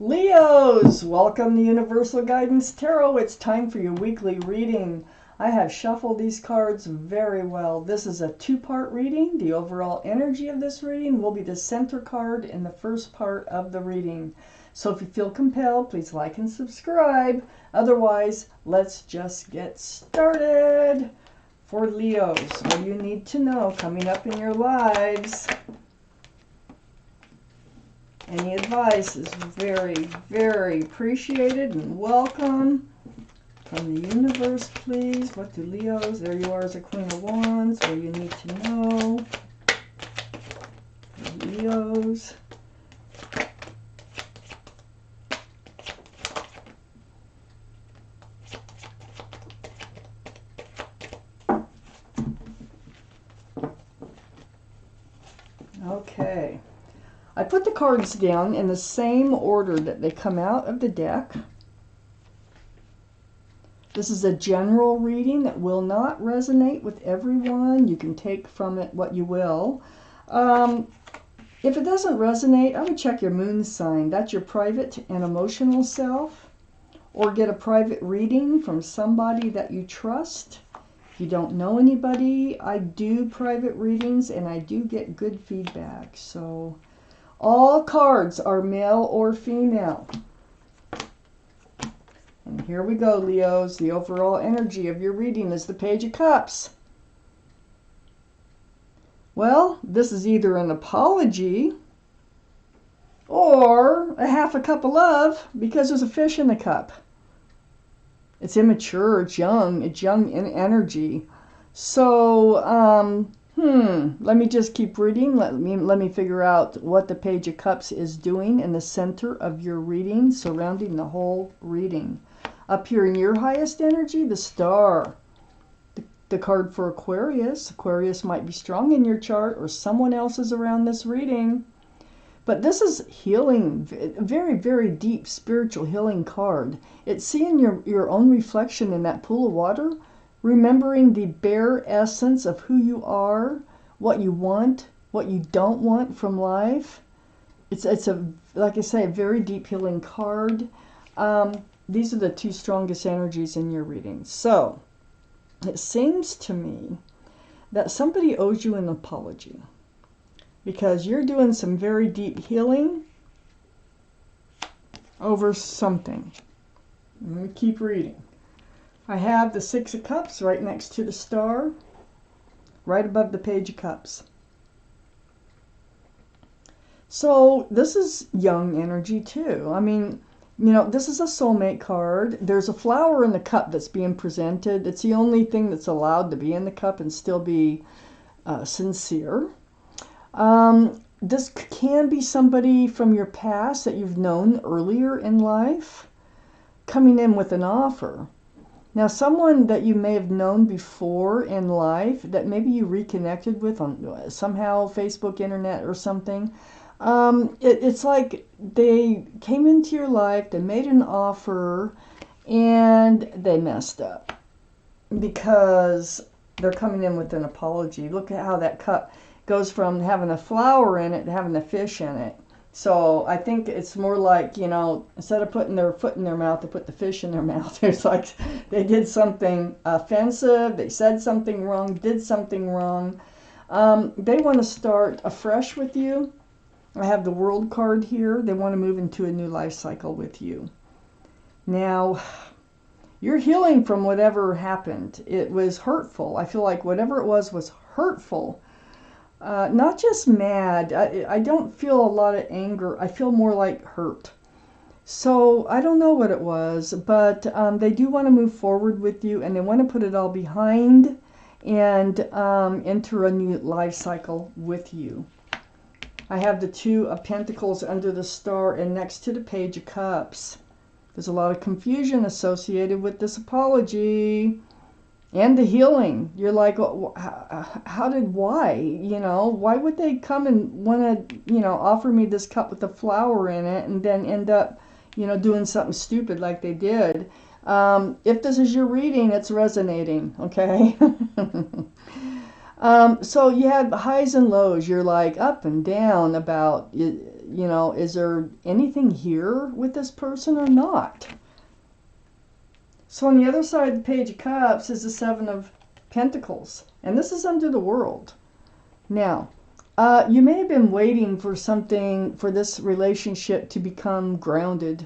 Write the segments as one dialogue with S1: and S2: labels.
S1: Leos, welcome to Universal Guidance Tarot. It's time for your weekly reading. I have shuffled these cards very well. This is a two-part reading. The overall energy of this reading will be the center card in the first part of the reading. So if you feel compelled, please like and subscribe. Otherwise, let's just get started. For Leos, what do you need to know coming up in your lives? Any advice is very, very appreciated and welcome. From the universe, please. What do Leos? There you are as a Queen of Wands. What do you need to know? For Leos. Okay. I put the cards down in the same order that they come out of the deck. This is a general reading that will not resonate with everyone. You can take from it what you will. If it doesn't resonate, I would check your moon sign. That's your private and emotional self. Or get a private reading from somebody that you trust. If you don't know anybody, I do private readings and I do get good feedback. So all cards are male or female. And here we go, Leos. The overall energy of your reading is the Page of Cups. Well, this is either an apology or a half a cup of love because there's a fish in the cup. It's immature, it's young in energy. So, let me just keep reading. Let me figure out what the Page of Cups is doing in the center of your reading, surrounding the whole reading. Up here in your highest energy, the Star. The card for Aquarius. Aquarius might be strong in your chart or someone else is around this reading. But this is healing, very, very deep spiritual healing card. It's seeing your own reflection in that pool of water, remembering the bare essence of who you are, what you want, what you don't want from life. It's a, like I say, a very deep healing card. These are the two strongest energies in your reading. So, it seems to me that somebody owes you an apology because you're doing some very deep healing over something. Let me keep reading. I have the Six of Cups right next to the Star, right above the Page of Cups. So this is young energy too. I mean, you know, this is a soulmate card. There's a flower in the cup that's being presented. It's the only thing that's allowed to be in the cup and still be sincere. This can be somebody from your past that you've known earlier in life coming in with an offer. Now, someone that you may have known before in life that maybe you reconnected with on somehow Facebook, internet, or something. It's like they came into your life, they made an offer, and they messed up because they're coming in with an apology. Look at how that cup goes from having a flower in it to having a fish in it. So I think it's more like, you know, instead of putting their foot in their mouth, they put the fish in their mouth. It's like they did something offensive, they said something wrong, did something wrong. They want to start afresh with you. I have the World card here. They want to move into a new life cycle with you. Now, you're healing from whatever happened. It was hurtful. I feel like whatever it was hurtful. Not just mad. I don't feel a lot of anger. I feel more like hurt. So I don't know what it was, but they do want to move forward with you, and they want to put it all behind and enter a new life cycle with you. I have the Two of Pentacles under the Star and next to the Page of Cups. There's a lot of confusion associated with this apology. And the healing. You're like, why? You know, why would they come and want to, you know, offer me this cup with the flower in it and then end up, you know, doing something stupid like they did? If this is your reading, it's resonating, okay? So you have highs and lows. You're like up and down about, you you know, is there anything here with this person or not? So on the other side of the Page of Cups is the Seven of Pentacles, and this is under the world. Now, you may have been waiting for something, for this relationship to become grounded,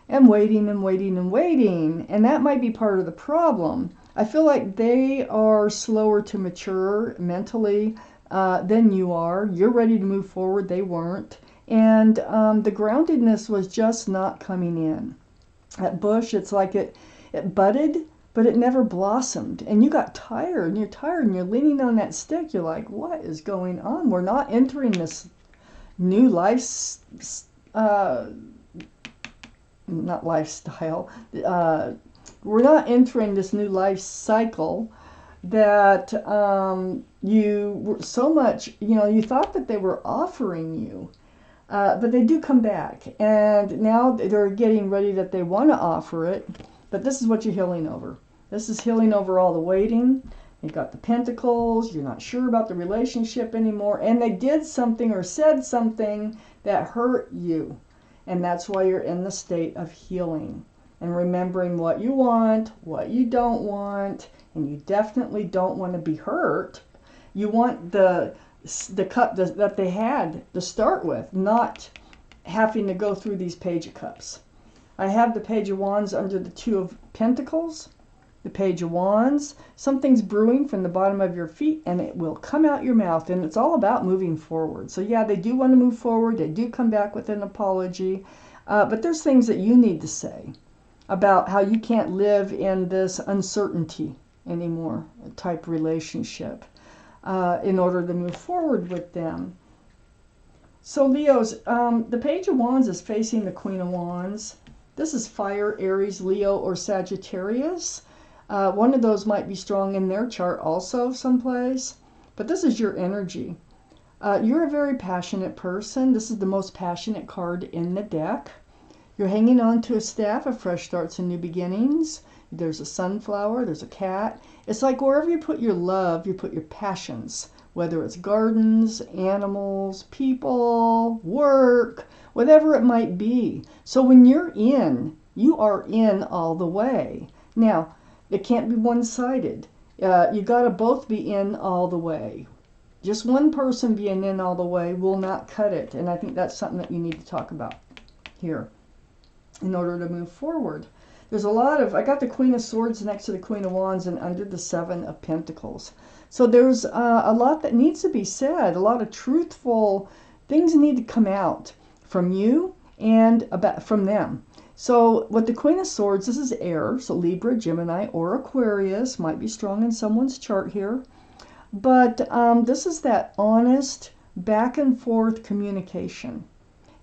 S1: and waiting and waiting and waiting, and that might be part of the problem. I feel like they are slower to mature mentally than you are. You're ready to move forward. They weren't. And the groundedness was just not coming in. That bush, it's like it budded, but it never blossomed. And you got tired, and you're tired, and you're leaning on that stick. You're like, what is going on? We're not entering this new life, not lifestyle. We're not entering this new life cycle that you were so much, you know, you thought that they were offering you. But they do come back, and now they're getting ready that they want to offer it. But this is what you're healing over. This is healing over all the waiting. You've got the pentacles. You're not sure about the relationship anymore. And they did something or said something that hurt you. And that's why you're in the state of healing. And remembering what you want, what you don't want. And you definitely don't want to be hurt. You want the cup that they had to start with, not having to go through these Page of Cups. I have the Page of Wands under the Two of Pentacles, the Page of Wands. Something's brewing from the bottom of your feet, and it will come out your mouth, and it's all about moving forward. So yeah, they do want to move forward. They do come back with an apology, but there's things that you need to say about how you can't live in this uncertainty anymore type relationship. In order to move forward with them. So Leos, the Page of Wands is facing the Queen of Wands. This is fire, Aries, Leo, or Sagittarius. One of those might be strong in their chart also someplace. But this is your energy. You're a very passionate person. This is the most passionate card in the deck. You're hanging on to a staff of fresh starts and new beginnings. There's a sunflower, there's a cat. It's like wherever you put your love, you put your passions, whether it's gardens, animals, people, work, whatever it might be. So when you're in, you are in all the way. Now, it can't be one-sided. You got to both be in all the way. Just one person being in all the way will not cut it. And I think that's something that you need to talk about here in order to move forward. There's a lot of, I got the Queen of Swords next to the Queen of Wands and under the Seven of Pentacles. So there's a lot that needs to be said. A lot of truthful things need to come out from you and from them. So with the Queen of Swords, this is air. So Libra, Gemini, or Aquarius might be strong in someone's chart here. But this is that honest back and forth communication.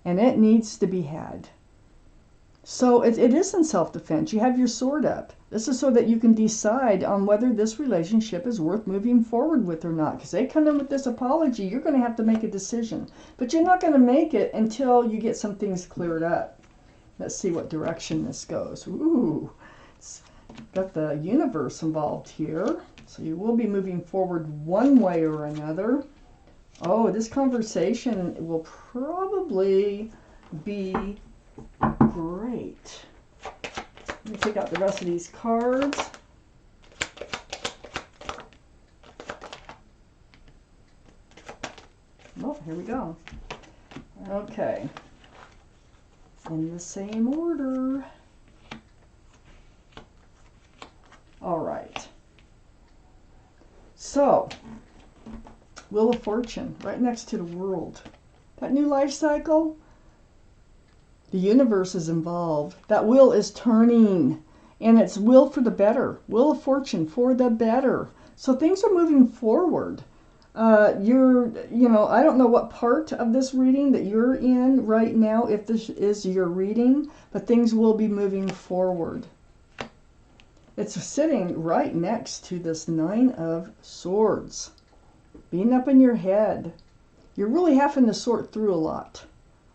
S1: And it needs to be had. So it is in self-defense. You have your sword up. This is so that you can decide on whether this relationship is worth moving forward with or not. Because they come in with this apology, you're going to have to make a decision. But you're not going to make it until you get some things cleared up. Let's see what direction this goes. Ooh, it's got the universe involved here. So you will be moving forward one way or another. Oh, this conversation will probably be great. Let me take out the rest of these cards. Oh, here we go. Okay. In the same order. All right. So, Wheel of Fortune, right next to the World. That new life cycle, the universe is involved. That wheel is turning, and it's will for the better. Wheel of Fortune for the better. So things are moving forward. I don't know what part of this reading that you're in right now, if this is your reading, but things will be moving forward. It's sitting right next to this Nine of Swords. Being up in your head. You're really having to sort through a lot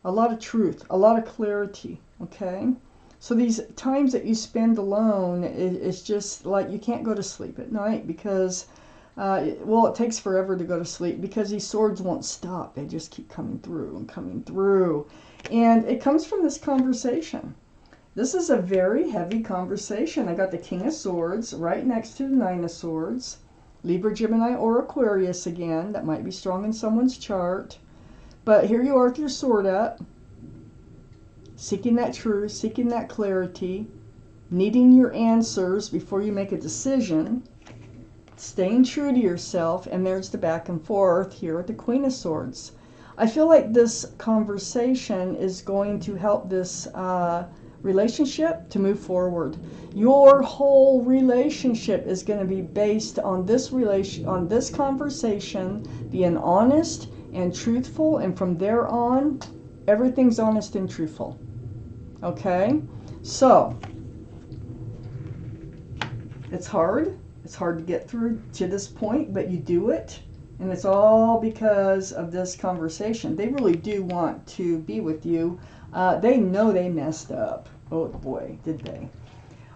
S1: of truth, a lot of clarity, okay? So these times that you spend alone is just like you can't go to sleep at night because Well, it takes forever to go to sleep because these swords won't stop. They just keep coming through and coming through. And it comes from this conversation. This is a very heavy conversation. I got the King of Swords right next to the Nine of Swords. Libra, Gemini, or Aquarius again. That might be strong in someone's chart. But here you are with your sword up. Seeking that truth, seeking that clarity. Needing your answers before you make a decision. Staying true to yourself. And there's the back and forth here with the Queen of Swords. I feel like this conversation is going to help this relationship to move forward. Your whole relationship is going to be based on this conversation being honest and truthful, and from there on everything's honest and truthful. Okay? So it's hard to get through to this point, but you do it, and it's all because of this conversation. They really do want to be with you. They know they messed up. Oh boy, did they.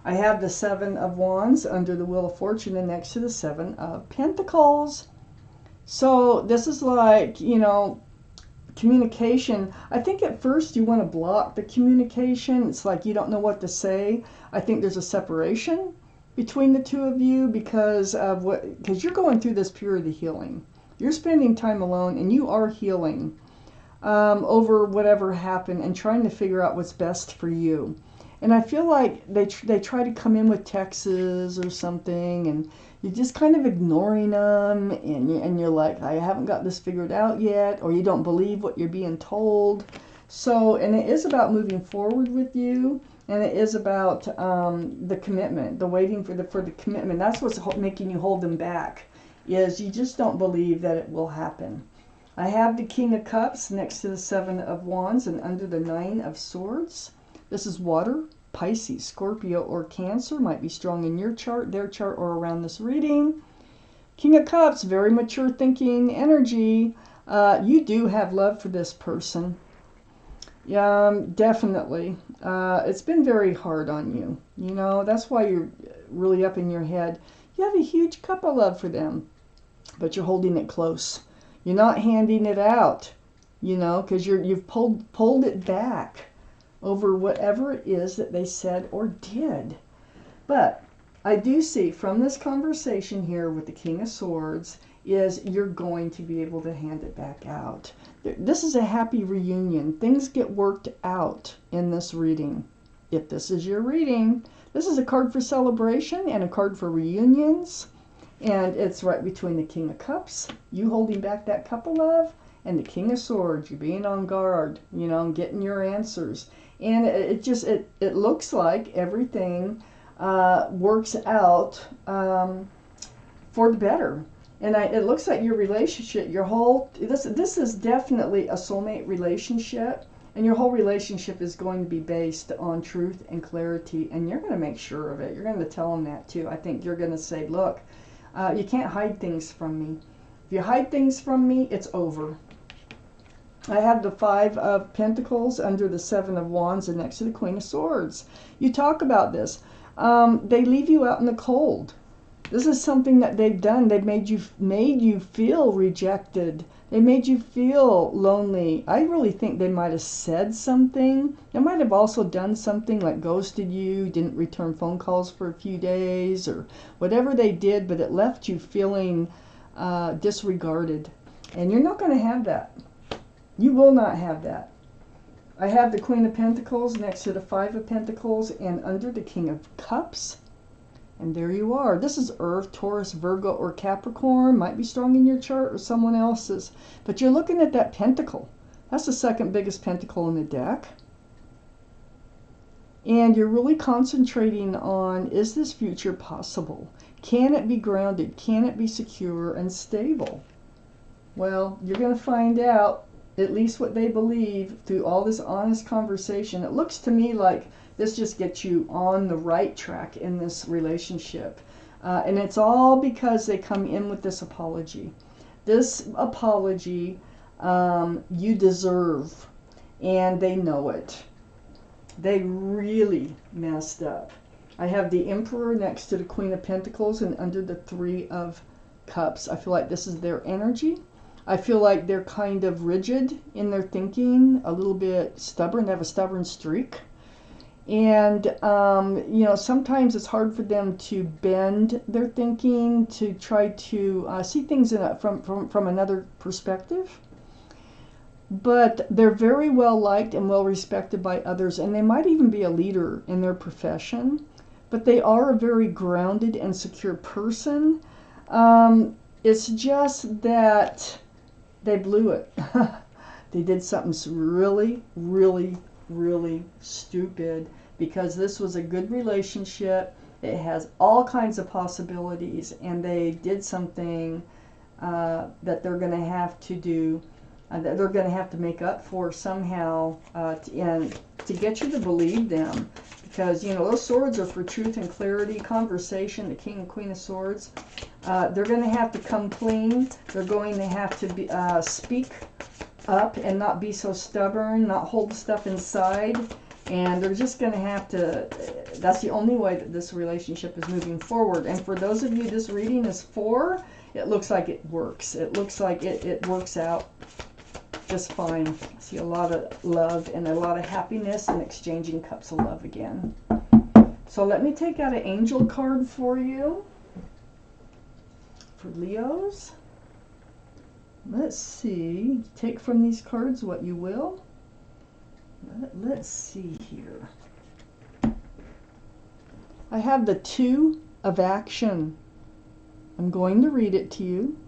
S1: I have the Seven of Wands under the Wheel of Fortune and next to the Seven of Pentacles. So this is like, you know, communication. I think at first you want to block the communication. It's like you don't know what to say. I think there's a separation between the two of you because you're going through this period of healing. You're spending time alone and you are healing over whatever happened and trying to figure out what's best for you. And I feel like they try to come in with texts or something, and you're just kind of ignoring them, and you're like, I haven't got this figured out yet, or you don't believe what you're being told. So, and it is about moving forward with you, and it is about the commitment, the waiting for the commitment. That's what's making you hold them back, is you just don't believe that it will happen. I have the King of Cups next to the Seven of Wands and under the Nine of Swords. This is water, Pisces, Scorpio, or Cancer. Might be strong in your chart, their chart, or around this reading. King of Cups, very mature thinking energy. You do have love for this person. Definitely. It's been very hard on you. You know, that's why you're really up in your head. You have a huge cup of love for them, but you're holding it close. You're not handing it out, you know, because you've pulled it back over whatever it is that they said or did. But I do see from this conversation here with the King of Swords is you're going to be able to hand it back out. This is a happy reunion. Things get worked out in this reading. If this is your reading, this is a card for celebration and a card for reunions. And it's right between the King of Cups, you holding back that cup of love, and the King of Swords, you being on guard, you know, getting your answers. And it looks like everything works out for the better. And it looks like your relationship, this is definitely a soulmate relationship. And your whole relationship is going to be based on truth and clarity. And you're going to make sure of it. You're going to tell them that too. I think you're going to say, look, you can't hide things from me. If you hide things from me, it's over. I have the Five of Pentacles under the Seven of Wands and next to the Queen of Swords. You talk about this. They leave you out in the cold. This is something that they've done. They've made you feel rejected. They made you feel lonely. I really think they might have said something. They might have also done something like ghosted you, didn't return phone calls for a few days, or whatever they did, but it left you feeling disregarded. And you're not going to have that. You will not have that. I have the Queen of Pentacles next to the Five of Pentacles and under the King of Cups. And there you are. This is Earth, Taurus, Virgo, or Capricorn. Might be strong in your chart or someone else's. But you're looking at that pentacle. That's the second biggest pentacle in the deck. And you're really concentrating on, is this future possible? Can it be grounded? Can it be secure and stable? Well, you're going to find out at least what they believe through all this honest conversation. It looks to me like this just gets you on the right track in this relationship. And it's all because they come in with this apology. This apology you deserve, and they know it. They really messed up. I have the Emperor next to the Queen of Pentacles and under the Three of Cups, I feel like this is their energy. I feel like they're kind of rigid in their thinking, a little bit stubborn, they have a stubborn streak. And, you know, sometimes it's hard for them to bend their thinking, to try to see things from another perspective. But they're very well liked and well respected by others, and they might even be a leader in their profession. But they are a very grounded and secure person. It's just that they blew it. They did something really, really, really stupid, because this was a good relationship. It has all kinds of possibilities, and they did something that they're going to have to do, that they're going to have to make up for somehow, and to get you to believe them. Because, you know, those swords are for truth and clarity, conversation, the King and Queen of Swords. They're going to have to come clean. They're going to have to speak up and not be so stubborn, not hold stuff inside. And they're just going to have to, that's the only way that this relationship is moving forward. And for those of you this reading is for, it looks like it works. It looks like it works out just fine. I see a lot of love and a lot of happiness and exchanging cups of love again. So let me take out an angel card for you, for Leos. Let's see. Take from these cards what you will. Let's see here. I have the Two of Action. I'm going to read it to you.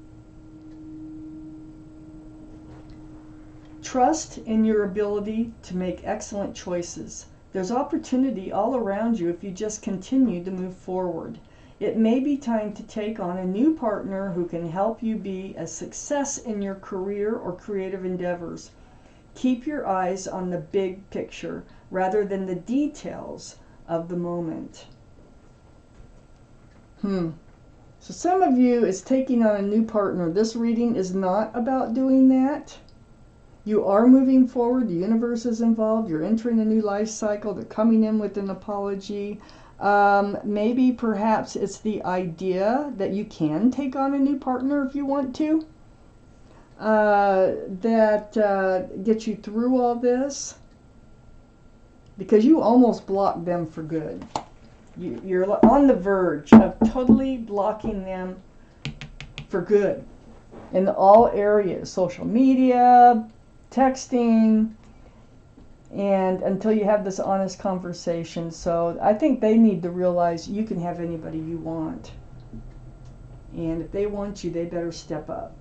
S1: Trust in your ability to make excellent choices. There's opportunity all around you if you just continue to move forward. It may be time to take on a new partner who can help you be a success in your career or creative endeavors. Keep your eyes on the big picture rather than the details of the moment. So some of you is taking on a new partner. This reading is not about doing that. You are moving forward. The universe is involved. You're entering a new life cycle. They're coming in with an apology. Maybe perhaps it's the idea that you can take on a new partner if you want to. That gets you through all this, because you almost blocked them for good. You're on the verge of totally blocking them for good in all areas, social media, texting, and until you have this honest conversation. So I think they need to realize you can have anybody you want, and if they want you, they better step up.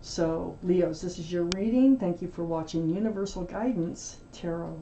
S1: So, Leos, this is your reading. Thank you for watching Universal Guidance Tarot.